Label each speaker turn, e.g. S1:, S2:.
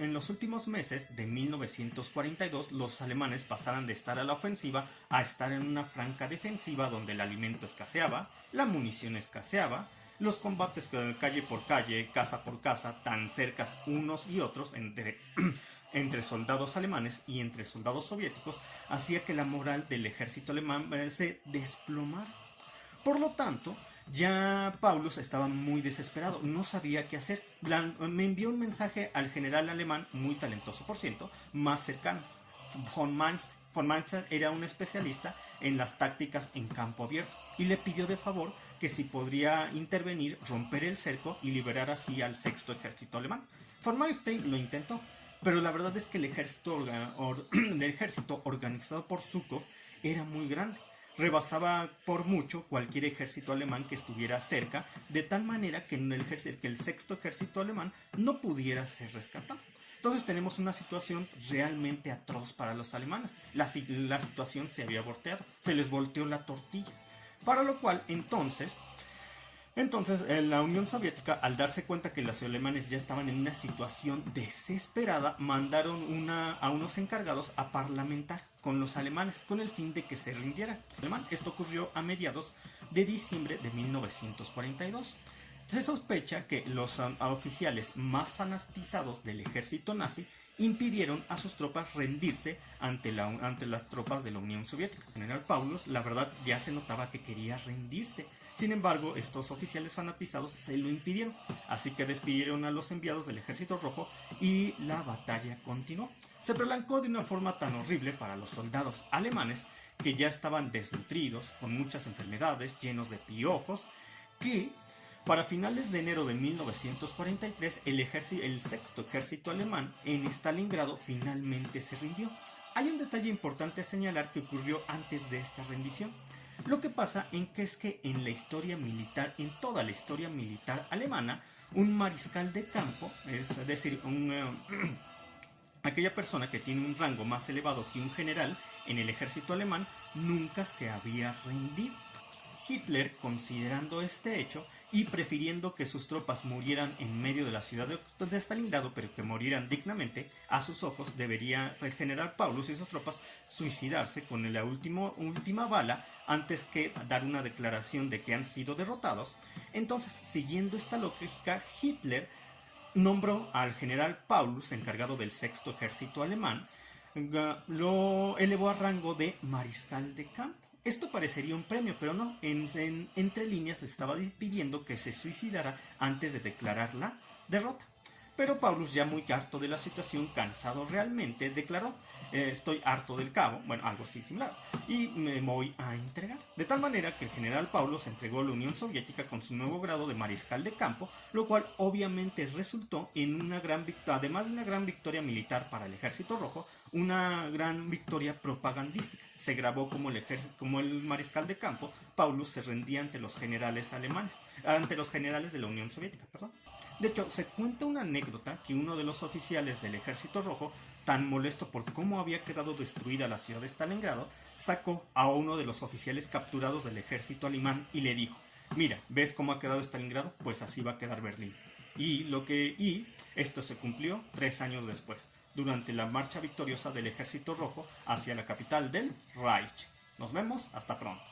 S1: en los últimos meses de 1942 los alemanes pasaran de estar a la ofensiva a estar en una franca defensiva donde el alimento escaseaba, la munición escaseaba, los combates calle por calle, casa por casa, tan cercas unos y otros entre soldados alemanes y entre soldados soviéticos, hacía que la moral del ejército alemán se desplomara. Por lo tanto, ya Paulus estaba muy desesperado, no sabía qué hacer. Me envió un mensaje al general alemán, muy talentoso por cierto, más cercano. Von Manstein. Von Manstein era un especialista en las tácticas en campo abierto y le pidió de favor que si podría intervenir, romper el cerco y liberar así al sexto ejército alemán. Von Manstein lo intentó, pero la verdad es que el ejército organizado por Zhukov era muy grande. Rebasaba por mucho cualquier ejército alemán que estuviera cerca, de tal manera que el sexto ejército alemán no pudiera ser rescatado. Entonces tenemos una situación realmente atroz para los alemanes. La situación se había volteado, se les volteó la tortilla. Para lo cual, entonces la Unión Soviética, al darse cuenta que los alemanes ya estaban en una situación desesperada, mandaron a unos encargados a parlamentar con los alemanes con el fin de que se rindieran. Esto ocurrió a mediados de diciembre de 1942. Se sospecha que los oficiales más fanatizados del ejército nazi impidieron a sus tropas rendirse ante las tropas de la Unión Soviética. El general Paulus, la verdad, ya se notaba que quería rendirse. Sin embargo, estos oficiales fanatizados se lo impidieron, así que despidieron a los enviados del Ejército Rojo y la batalla continuó. Se prolongó de una forma tan horrible para los soldados alemanes que ya estaban desnutridos, con muchas enfermedades, llenos de piojos, que para finales de enero de 1943 el sexto ejército alemán en Stalingrado finalmente se rindió. Hay un detalle importante a señalar que ocurrió antes de esta rendición. Lo que pasa es que en la historia militar, en toda la historia militar alemana, un mariscal de campo, es decir, aquella persona que tiene un rango más elevado que un general en el ejército alemán, nunca se había rendido. Hitler, considerando este hecho y prefiriendo que sus tropas murieran en medio de la ciudad de Stalingrado, pero que murieran dignamente, a sus ojos debería el general Paulus y sus tropas suicidarse con la última bala antes que dar una declaración de que han sido derrotados. Entonces, siguiendo esta lógica, Hitler nombró al general Paulus, encargado del sexto ejército alemán, lo elevó a rango de mariscal de campo. Esto parecería un premio, pero no. Entre líneas le estaba pidiendo que se suicidara antes de declarar la derrota. Pero Paulus, ya muy harto de la situación, cansado realmente, declaró: estoy harto del cabo, bueno, algo así similar, y me voy a entregar. De tal manera que el general Paulus entregó a la Unión Soviética con su nuevo grado de mariscal de campo, lo cual obviamente resultó en una gran victoria, además de una gran victoria militar para el Ejército Rojo, una gran victoria propagandística. Se grabó como el mariscal de campo, Paulus se rendía ante los generales alemanes, ante los generales de la Unión Soviética, perdón. De hecho, se cuenta una anécdota que uno de los oficiales del Ejército Rojo, tan molesto por cómo había quedado destruida la ciudad de Stalingrado, sacó a uno de los oficiales capturados del ejército alemán y le dijo: mira, ¿ves cómo ha quedado Stalingrado? Pues así va a quedar Berlín. Y esto se cumplió 3 años después, durante la marcha victoriosa del Ejército Rojo hacia la capital del Reich. Nos vemos, hasta pronto.